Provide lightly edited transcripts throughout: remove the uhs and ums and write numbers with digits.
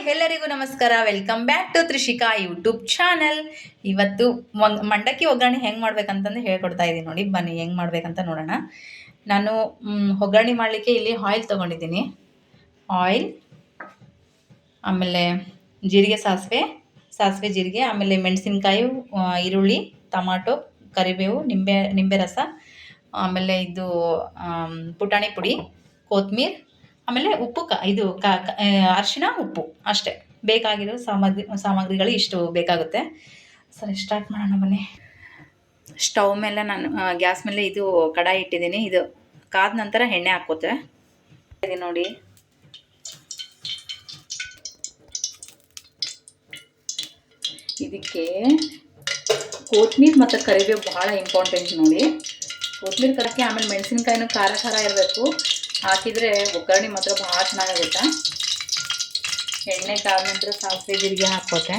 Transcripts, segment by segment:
ಎಲ್ಲರಿಗೂ ನಮಸ್ಕಾರ. Welcome back to Trishika YouTube channel. ಇವತ್ತು ಮಂಡಕ್ಕಿ ಒಗ್ಗರಣೆ ಹೆಂಗೆ ಮಾಡ್ಬೇಕಂತಂದು ಹೇಳ್ಕೊಡ್ತಾ ಇದ್ದೀನಿ ನೋಡಿ. ಬನ್ನಿ ಹೆಂಗೆ ಮಾಡ್ಬೇಕಂತ ನೋಡೋಣ. ನಾನು ಒಗ್ಗರಣೆ ಮಾಡಲಿಕ್ಕೆ ಇಲ್ಲಿ ಆಯಿಲ್ ತೊಗೊಂಡಿದ್ದೀನಿ. ಆಯಿಲ್, ಆಮೇಲೆ ಜೀರಿಗೆ, ಸಾಸಿವೆ ಜೀರಿಗೆ, ಆಮೇಲೆ ಮೆಣಸಿನ್ಕಾಯಿ, ಈರುಳ್ಳಿ, ಟಮಾಟೊ, ಕರಿಬೇವು, ನಿಂಬೆ ರಸ, ಆಮೇಲೆ ಇದು ಪುಟಾಣಿ ಪುಡಿ, ಕೊತ್ತಂಬರಿ, ಆಮೇಲೆ ಉಪ್ಪು, ಅರಿಶಿನ, ಉಪ್ಪು ಅಷ್ಟೇ ಬೇಕಾಗಿರೋ ಸಾಮಗ್ರಿಗಳು ಇಷ್ಟು ಬೇಕಾಗುತ್ತೆ. ಸರಿ, ಸ್ಟಾರ್ಟ್ ಮಾಡೋಣ ಬನ್ನಿ. ಸ್ಟವ್ ಮೇಲೆ ನಾನು ಗ್ಯಾಸ್ ಮೇಲೆ ಇದು ಕಡಾಯಿ ಇಟ್ಟಿದ್ದೀನಿ. ಇದು ಕಾದ ನಂತರ ಎಣ್ಣೆ ಹಾಕೋತೆ ನೋಡಿ. ಇದಕ್ಕೆ ಕೊತ್ತಂಬರಿ ಮತ್ತು ಕರಿಬೇವು ಭಾಳ ಇಂಪಾರ್ಟೆಂಟ್ ನೋಡಿ. ಕೊತ್ತಂಬರಿ ಕರಕ್ಕೆ, ಆಮೇಲೆ ಮೆಣಸಿನ್ಕಾಯಿನೂ ಖಾರ ಇರಬೇಕು. ಹಾಕಿದರೆ ಒಗ್ಗರಣೆ ಮಾತ್ರ ಭಾಳ ಚೆನ್ನಾಗಾಗುತ್ತೆ. ಎಣ್ಣೆ ಕಾದ ನಂತರ ಸಾಸಿವೆ ಜೀರಿಗೆ ಹಾಕೋತೆ.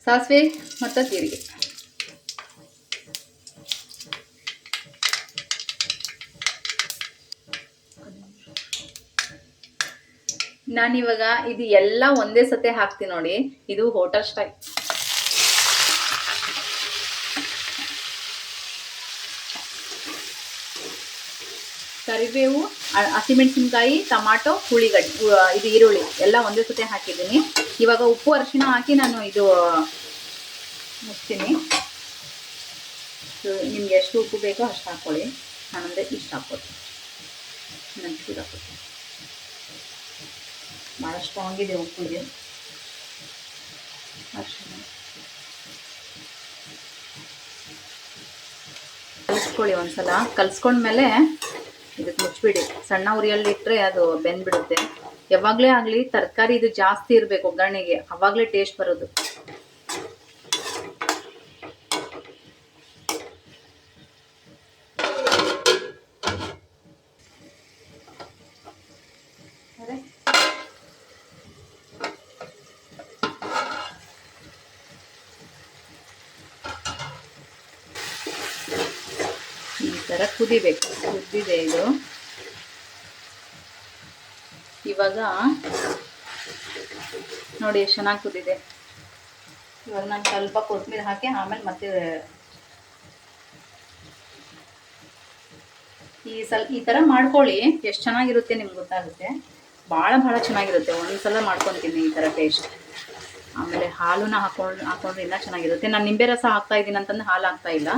ಸಾಸಿವೆ ಮತ್ತು ಜೀರಿಗೆ ನಾನಿವಾಗ ಇದು ಎಲ್ಲ ಒಂದೇ ಸತಿ ಹಾಕ್ತೀನಿ ನೋಡಿ. ಇದು ಹೋಟೆಲ್ ಸ್ಟೈಲ್. ಕರಿಬೇವು, ಹಸಿಮೆಣಸಿನ್ಕಾಯಿ, ಟಮಾಟೊ, ಹುಳಿಗಡ್ಡೆ, ಇದು ಈರುಳ್ಳಿ ಎಲ್ಲ ಒಂದೇ ಸತಿ ಹಾಕಿದ್ದೀನಿ. ಇವಾಗ ಉಪ್ಪು ಅರಿಶಿನ ಹಾಕಿ ನಾನು ಇದು ಮುಚ್ತೀನಿ. ನಿಮ್ಗೆ ಎಷ್ಟು ಉಪ್ಪು ಬೇಕೋ ಅಷ್ಟು ಹಾಕ್ಕೊಳ್ಳಿ. ನಾನಂದರೆ ಇಷ್ಟು ಹಾಕ್ಕೊಳ್ತೀನಿ. ನಂಚೂರು ಹಾಕ್ಕೊಳ್ತೀನಿ. ಭಾಳ ಸ್ಟ್ರಾಂಗ್ ಇದೆ ಉಪ್ಪಿಗೆ. ಅರಿಶಿನ ಕಲಿಸ್ಕೊಳ್ಳಿ ಒಂದ್ಸಲ. ಕಲಿಸ್ಕೊಂಡ್ಮೇಲೆ ಇದಕ್ಕೆ ಮುಚ್ಚಿಬಿಡಿ. ಸಣ್ಣ ಉರಿಯಲ್ಲಿ ಇಟ್ಟರೆ ಅದು ಬೆಂದ್ಬಿಡುತ್ತೆ. ಯಾವಾಗಲೇ ಆಗಲಿ ತರಕಾರಿ ಇದು ಜಾಸ್ತಿ ಇರಬೇಕು ಒಗ್ಗರಣೆಗೆ, ಆವಾಗಲೇ ಟೇಸ್ಟ್ ಬರೋದು. ಈ ಥರ ಕುದಿಬೇಕು. ಕುದ್ದಿದೆ ಇದು. ಇವಾಗ ನೋಡಿ ಎಷ್ಟು ಚೆನ್ನಾಗಿ ಕುದಿದೆ. ಇವಾಗ ನಾನು ಸ್ವಲ್ಪ ಕೊತ್ತಂಬರಿ ಹಾಕಿ ಆಮೇಲೆ ಮತ್ತೆ ಈ ಥರ ಮಾಡ್ಕೊಳ್ಳಿ. ಎಷ್ಟು ಚೆನ್ನಾಗಿರುತ್ತೆ ನಿಮ್ಗೆ ಗೊತ್ತಾಗುತ್ತೆ. ಭಾಳ ಚೆನ್ನಾಗಿರುತ್ತೆ. ಒಂದ್ಸಲ ಮಾಡ್ಕೊತೀನಿ ಈ ಥರ ಟೇಸ್ಟ್. ಆಮೇಲೆ ಹಾಲನ್ನ ಹಾಕೊಂಡ್ರೆ ಇನ್ನೂ ಚೆನ್ನಾಗಿರುತ್ತೆ. ನಾನು ನಿಂಬೆ ರಸ ಹಾಕ್ತಾ ಇದ್ದೀನಿ ಅಂತಂದು ಹಾಲು ಹಾಕ್ತಾ ಇಲ್ಲ.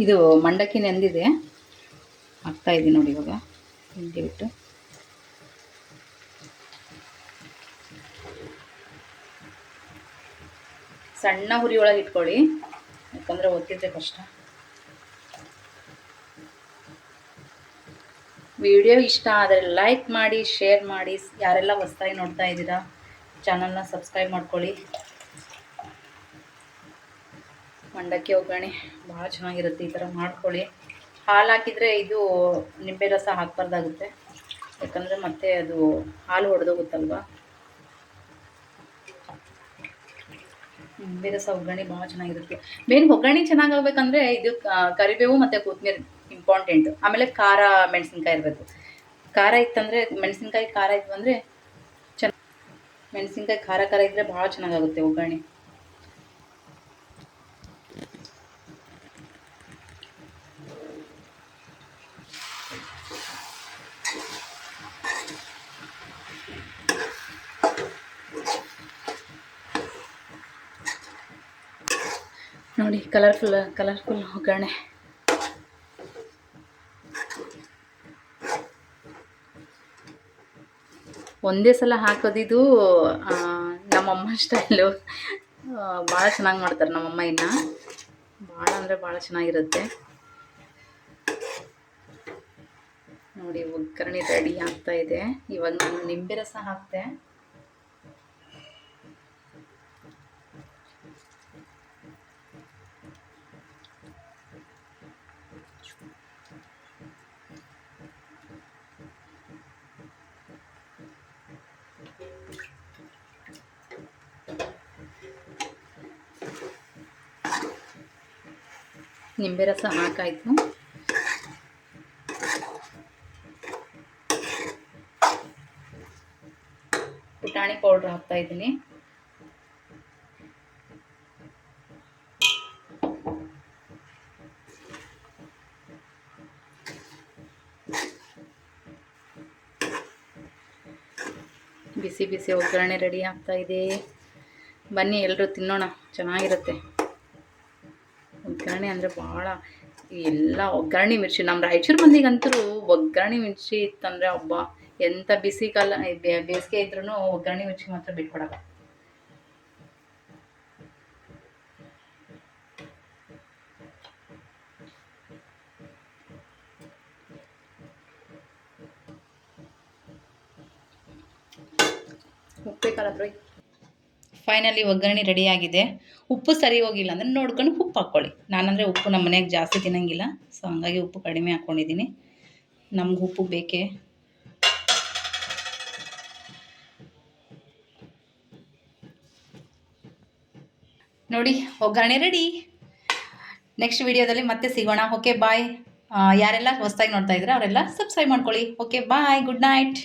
ಇದು ಮಂಡಕ್ಕಿ ನೆಂದಿದೆ, ಹಾಕ್ತಾ ಇದ್ದೀನಿ ನೋಡಿ. ಇವಾಗ ಹಿಂಡಿ ಬಿಟ್ಟು ಸಣ್ಣ ಹುರಿ ಒಳಗೆ ಇಟ್ಕೊಳ್ಳಿ, ಯಾಕಂದರೆ ಒತ್ತಿದ್ರೆ ಕಷ್ಟ. ವಿಡಿಯೋ ಇಷ್ಟ ಆದರೆ ಲೈಕ್ ಮಾಡಿ, ಶೇರ್ ಮಾಡಿ. ಯಾರೆಲ್ಲ ಹೊಸದಾಗಿ ನೋಡ್ತಾ ಇದ್ದೀರಾ ಚಾನಲ್ನ ಸಬ್ಸ್ಕ್ರೈಬ್ ಮಾಡ್ಕೊಳ್ಳಿ. ಮಂಡಕ್ಕಿ ಒಗ್ಗರಣೆ ಭಾಳ ಚೆನ್ನಾಗಿರುತ್ತೆ. ಈ ಥರ ಮಾಡ್ಕೊಳ್ಳಿ. ಹಾಲು ಹಾಕಿದರೆ ಇದು ನಿಂಬೆ ರಸ ಹಾಕಬಾರ್ದಾಗುತ್ತೆ, ಯಾಕಂದರೆ ಮತ್ತೆ ಅದು ಹಾಲು ಹೊಡೆದೋಗುತ್ತಲ್ವ. ನಿಂಬೆ ರಸ ಒಗ್ಗರಣೆ ಭಾಳ ಚೆನ್ನಾಗಿರುತ್ತೆ. ಮೇನ್ ಒಗ್ಗರಣೆ ಚೆನ್ನಾಗಾಗಬೇಕಂದ್ರೆ ಇದು ಕರಿಬೇವು ಮತ್ತು ಕೊತ್ತಂಬರಿ ಇಂಪಾರ್ಟೆಂಟು. ಆಮೇಲೆ ಖಾರ, ಮೆಣಸಿನ್ಕಾಯಿ ಇರಬೇಕು. ಖಾರ ಇತ್ತಂದರೆ, ಮೆಣಸಿನ್ಕಾಯಿ ಖಾರ ಇತ್ತು ಅಂದರೆ ಮೆಣಸಿನ್ಕಾಯಿ ಖಾರ ಇದ್ದರೆ ಭಾಳ ಚೆನ್ನಾಗಾಗುತ್ತೆ ಒಗ್ಗರಣೆ. ನೋಡಿ, ಕಲರ್ಫುಲ್ ಒಗ್ಗರಣೆ. ಒಂದೇ ಸಲ ಹಾಕೋದಿದು ನಮ್ಮಮ್ಮ ಸ್ಟೈಲು. ಭಾಳ ಚೆನ್ನಾಗಿ ಮಾಡ್ತಾರೆ ನಮ್ಮಮ್ಮ. ಇನ್ನು ಭಾಳ ಅಂದರೆ ಭಾಳ ಚೆನ್ನಾಗಿರುತ್ತೆ ನೋಡಿ. ಒಗ್ಗರಣೆ ರೆಡಿ ಆಗ್ತಾ ಇದೆ. ಇವಾಗ ನಾನು ನಿಂಬೆ ರಸ ಹಾಕ್ತೆ. ನಿಂಬೆ ರಸ ಹಾಕಾಯಿತು. ಪುಟಾಣಿ ಪೌಡ್ರ್ ಹಾಕ್ತಾಯಿದ್ದೀನಿ. ಬಿಸಿ ಬಿಸಿ ಒಗ್ಗರಣೆ ರೆಡಿ ಆಗ್ತಾಯಿದೆ. ಬನ್ನಿ ಎಲ್ಲರೂ ತಿನ್ನೋಣ, ಚೆನ್ನಾಗಿರುತ್ತೆ. ಒಗ್ಗರಣೆ ಅಂದರೆ ಭಾಳ ಎಲ್ಲ ಒಗ್ಗರಣೆ ಮಿರ್ಚಿ. ನಮ್ಮ ರಾಯಚೂರು ಮಂದಿಗಂತೂ ಒಗ್ಗರಣೆ ಮಿರ್ಚಿ ಇತ್ತಂದರೆ ಹಬ್ಬ. ಎಂಥ ಬಿಸಿ ಕಾಲ ಬೇಸಿಗೆ ಇದ್ರೂ ಒಗ್ಗರಣೆ ಮಿರ್ಚಿ ಮಾತ್ರ ಬಿಟ್ಕೊಡಲ್ಲ. ಉಪ್ಪೇಕಾಲಪ್ರಿ. ಫೈನಲಿ ಒಗ್ಗರಣೆ ರೆಡಿಯಾಗಿದೆ. ಉಪ್ಪು ಸರಿ ಹೋಗಿಲ್ಲ ಅಂದರೆ ನೋಡ್ಕೊಂಡು ಉಪ್ಪು ಹಾಕ್ಕೊಳ್ಳಿ. ನಾನಂದರೆ ಉಪ್ಪು ನಮ್ಮ ಮನೆಯಾಗ ಜಾಸ್ತಿ ತಿನ್ನೋಂಗಿಲ್ಲ, ಸೊ ಹಂಗಾಗಿ ಉಪ್ಪು ಕಡಿಮೆ ಹಾಕ್ಕೊಂಡಿದ್ದೀನಿ. ನಮ್ಗೆ ಉಪ್ಪು ಬೇಕೇ. ನೋಡಿ ಒಗ್ಗರಣೆ ರೆಡಿ. ನೆಕ್ಸ್ಟ್ ವಿಡಿಯೋದಲ್ಲಿ ಮತ್ತೆ ಸಿಗೋಣ. Okay bye. ಯಾರೆಲ್ಲ ಹೊಸದಾಗಿ ನೋಡ್ತಾ ಇದ್ರೆ ಅವರೆಲ್ಲ ಸಬ್ಸ್ಕ್ರೈಬ್ ಮಾಡ್ಕೊಳ್ಳಿ. Okay bye, good night.